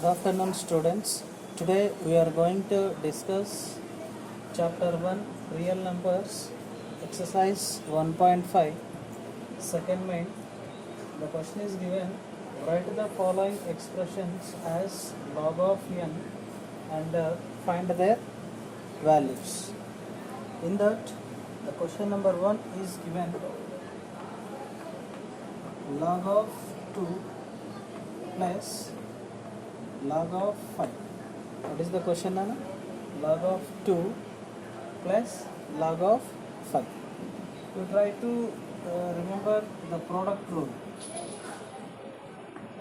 Good afternoon, students. Today we are going to discuss chapter 1 real numbers exercise 1.5 second main. The question is given: write the following expressions as log of n and find their values. In that, the question number 1 is given log of 2 plus log of 5. What is the question, Nana? Log of 2 plus log of 5. You try to remember the product rule.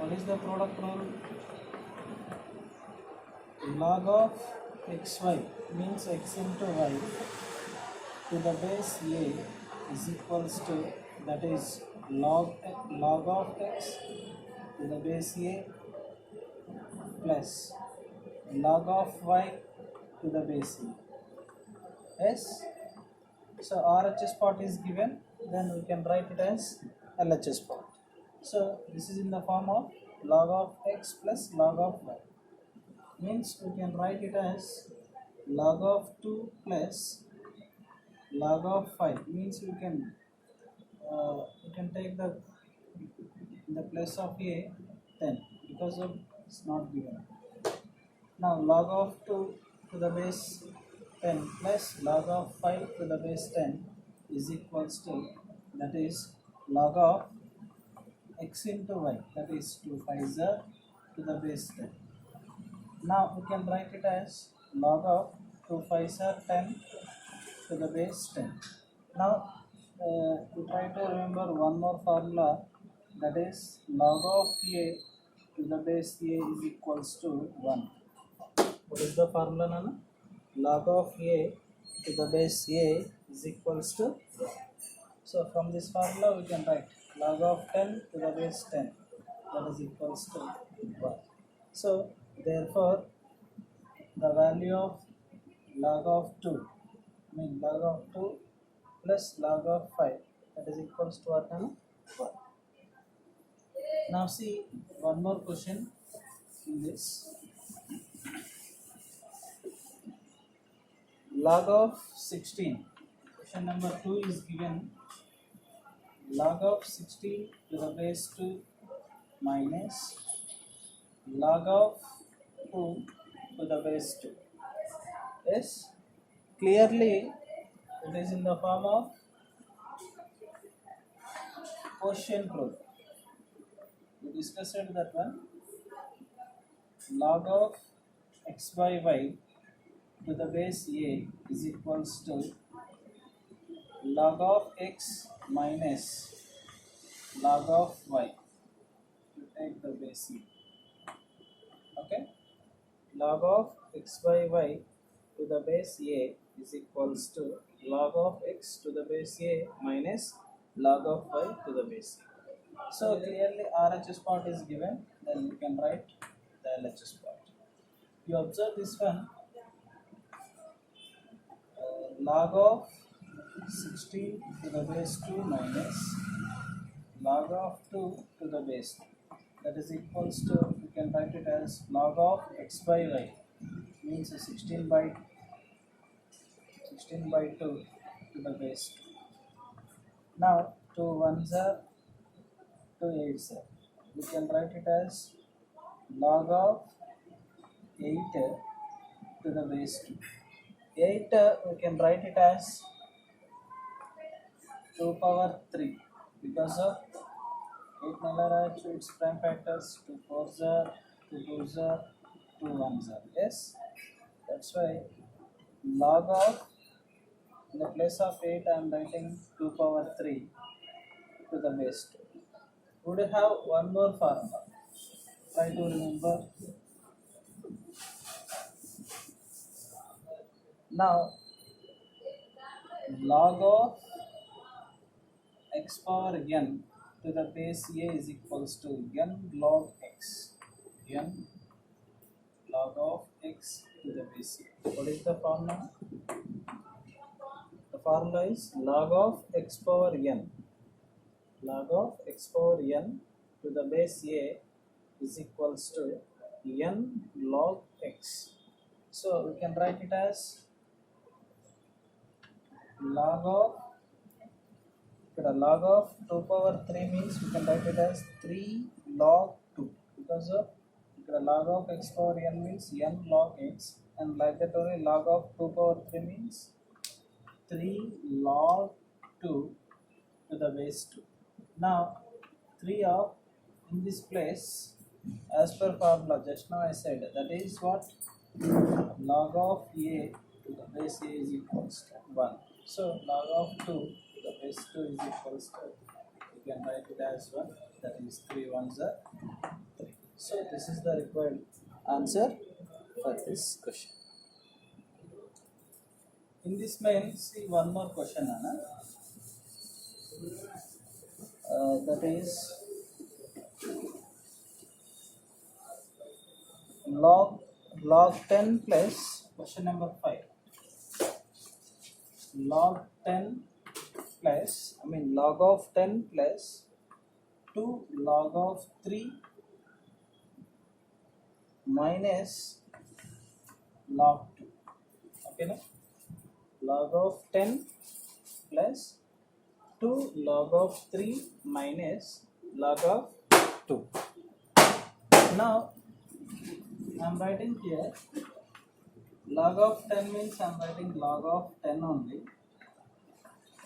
What is the product rule? Log of xy means x into y to the base a is equals to, that is log of x to the base a plus log of y to the base a. Yes, so RHS part is given, then we can write it as LHS part. So this is in the form of log of x plus log of y, means we can write it as log of 2 plus log of 5, means we can take the in the place of a 10 because of it's not given. Now log of 2 to the base 10 plus log of 5 to the base 10 is equals to, that is log of x into y, that is 2 5s to the base 10. Now we can write it as log of 2 5s are 10 to the base 10. Now we try to remember one more formula, that is log of a to the base a is equals to 1. What is the formula, Nana? Log of a to the base a is equals to 1. So from this formula we can write log of 10 to the base 10, that is equals to 1. So therefore the value of log of 2, log of 2 plus log of 5, that is equals to what, Nana? 1. Now see one more question in this. Log of 16. Question number 2 is given log of 16 to the base 2 minus log of 2 to the base 2. Yes, clearly it is in the form of quotient rule. We discussed that one. Log of x by y to the base a is equals to log of x minus log of y to take the base a. Okay, log of x by y to the base a is equals to log of x to the base a minus log of y to the base a. So clearly RHS part is given, then we can write the LHS part. You observe this one, log of 16 to the base 2 minus log of 2 to the base 2, that is equals to, we can write it as log of x by y, means 16 by 2 to the base 2. Now 2 1s are 2 8s are, we can write it as log of 8 to the base 2. 8 we can write it as 2 power 3 because of 8 nuller to its prime factors, 2 4s are, 2 2s are, 2 1s are. Yes, that's why log of, in the place of 8 I am writing 2 power 3 to the base 2. Would have one more formula. Try to remember. Now log of x power n to the base a is equals to n log x, n log of x to the base a. What is the formula? The formula is log of x power n, log of x power n to the base a is equals to n log x. So we can write it as log of, log of 2 power 3 means we can write it as 3 log 2, because of log of x power n means n log x, and like that only log of 2 power 3 means 3 log 2 to the base 2. Now 3 of, in this place, as per formula just now I said, that is what, log of a to the base a is equals to 1. So log of 2 to the base 2 is equals to, you can write it as 1, that is 3 ones are 3. So this is the required answer for this question. In this main, see one more question, Anna. That is log 10 plus question number 5. Log 10 plus, log of 10 plus 2 log of 3 minus log 2. Okay, no? Log of 10 plus 2 log of 3 minus log of 2. Now I am writing here log of 10 means I am writing log of 10 only,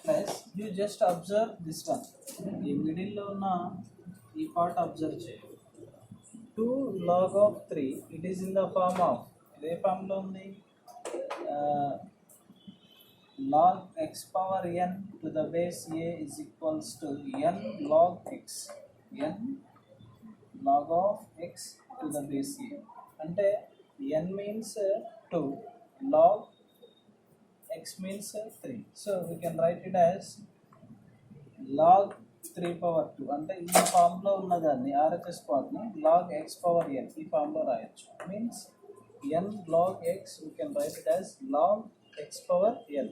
plus you just observe this one, ఈ middle లో ఉన్న ఈ part observe చేయండి. 2 log of 3, it is in the form of, ఇదే form లో ఉంది, log x power n to the base a is equals to n log x, n log of x to the base a. అంటే n means 2, log x means 3. So we can write it as log 3 power 2. అంటే ఈ form లో ఉన్నదాన్ని RHS part ని log x power n ఈ form లో రాయొచ్చు. Means n log x, we can write it as log x power n,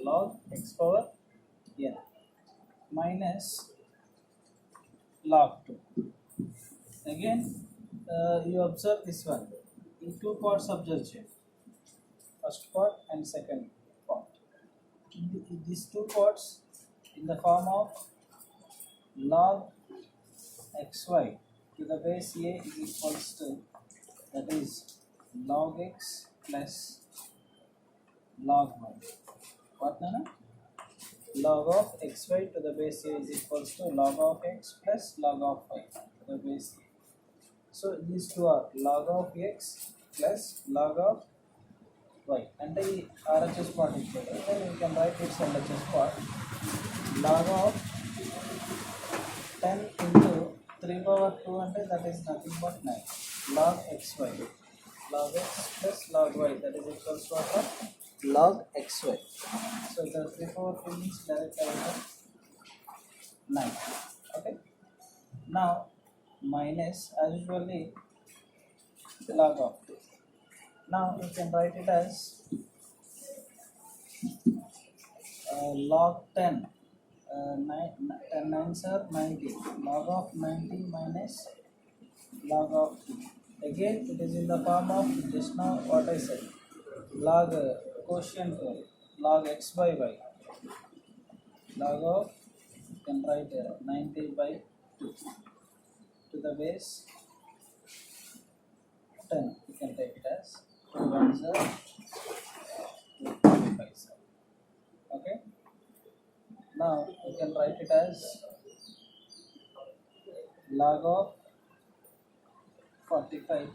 log x power n minus log 2. Again you observe this one, in two parts observe check, first part and second part. In these two parts in the form of log xy to the base a is equals to, that is log x plus log y. What Nana? Log of xy to the base a is equals to log of x plus log of y to the base a. So these two are log of x plus log of y. And the RHS part is there. Then we can write its LHS part. Log of 10 into 3 power 2, and that is nothing but 9. Log xy. Log x plus log y, that is equals to what? Log xy. So the 3 power 2 means directly 9. Okay. Now minus, as usually, log of 2. Now we can write it as log 10. 10 nines are 90. Log of 90 minus log of 2. Again it is in the form of just now what I said, log quotient log x by y. Log of, you can write 90 by 2 to the base 10. You can take it as 2 ones are 2 5. Okay. Now you can write it as log of 45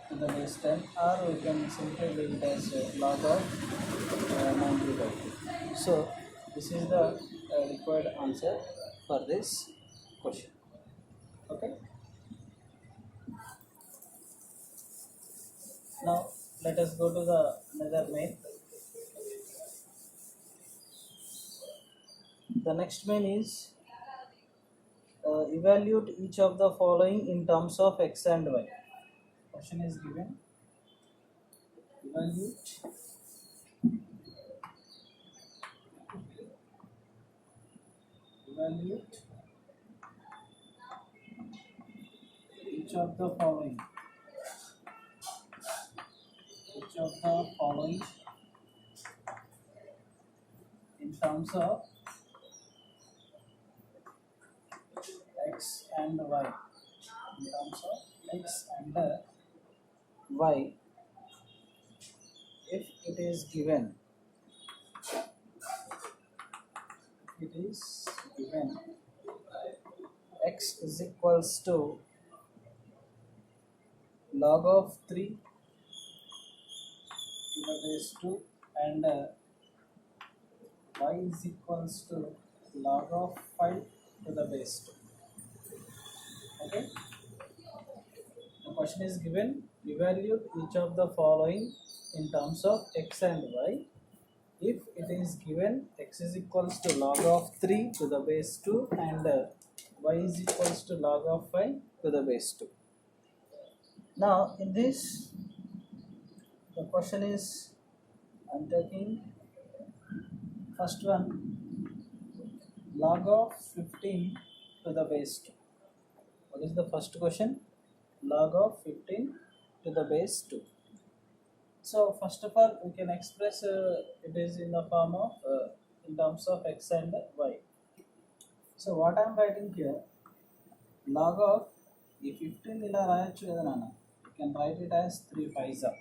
to the base 10, or we can simply leave it as log of 90 by 2. So this is the required answer for this question. Okay. Now let us go to the another main. The next main is evaluate each of the following in terms of x and y. Question is given. Evaluate each of the following of the following in terms of x and y. In terms of x and y, if it is given x is equals to log of 3 to the base 2 and y is equals to log of 5 to the base 2. Okay, the question is given, evaluate each of the following in terms of x and y. If it is given x is equals to log of 3 to the base 2 and y is equals to log of 5 to the base 2. Now in this, the question is, I'm taking first one, log of 15 to the base 2. What is the first question? Log of 15 to the base 2. So first of all, we can express it is in the form of in terms of x and y. So what I am writing here, log of the 15 ila rayachu kada nana, you can write it as 3 5s are.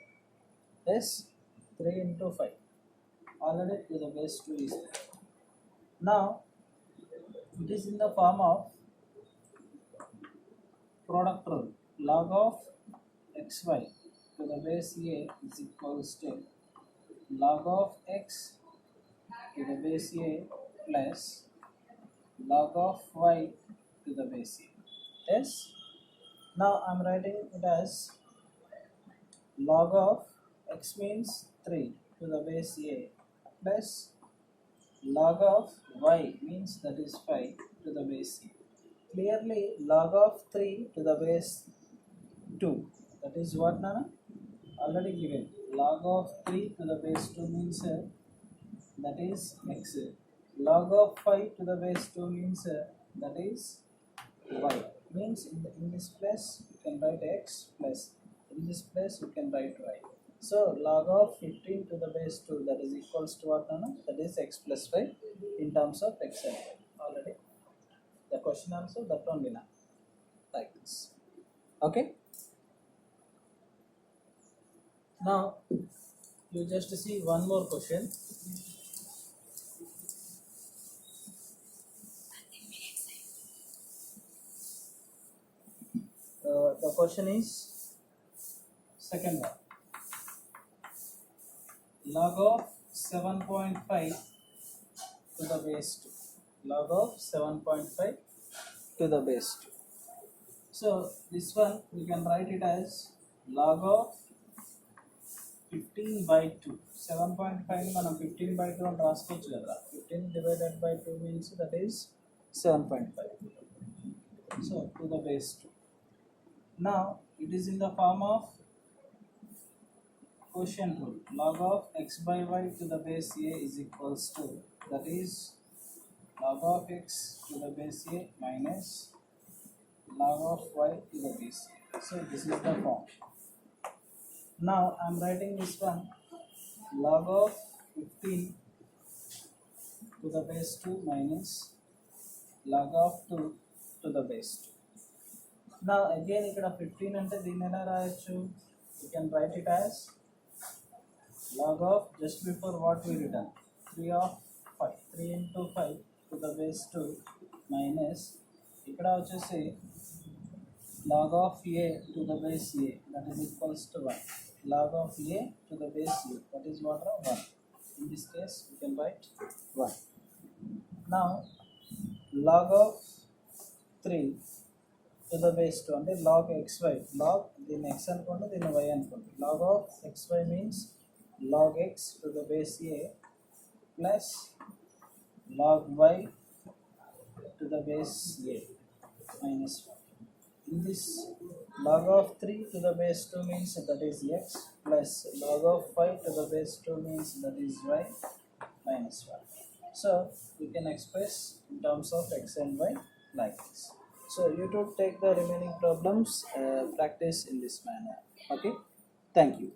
Yes, 3 into 5 already to the base 2 is there. Now it is in the form of product rule, log of xy to the base a is equals to log of x to the base a plus log of y to the base a. Yes, now I am writing it as log of x means 3 to the base a plus log of y means that is 5 to the base a. Clearly log of 3 to the base 2, that is what nana, already given. Log of 3 to the base 2 means that is x. Log of 5 to the base 2 means that is y. Means in this place you can write x plus in this place you can write y. So log of 15 to the base 2, that is equals to what nana, that is x plus y in terms of x and y. Already the question answer that only now, like this. Okay, now you just see one more question. The question is second one, log of 7.5 to the base 2. Log of 7.5 to the base 2. So this one we can write it as log of 15 by 2. 7.5 మనం 15 by 2 అని రాసుకోవచ్చు కదా. 15 divided by 2 means that is 7.5. So to the base 2. Now it is in the form of quotient rule. Log of x by y to the base a is equals to, that is log of x to the base a minus log of y to the base a. So this is the form. Now I am writing this one, log of 15 to the base 2 minus log of 2 to the base 2. Now again ikkada 15 ante దీన్ని ఎలా రాయొచ్చు, you can write it as log of, just before what we written, 3 of 5, 3 into 5 to the base 2 minus ikkada vachesi log of a to the base a, that is equals to 1. Log of a to the base a, that is what, 1. In this case we can write 1. Now log of 3 to the base 2 అంటే log xy, log దీన్ని x అనుకోండి దీన్ని y అనుకోండి. Log of xy means log x to the base a plus log y to the base a minus 1. In this, log of 3 to the base 2 means that is x plus log of 5 to the base 2 means that is y minus 1. So we can express in terms of x and y like this. So you to take the remaining problems, practice in this manner. Okay, thank you.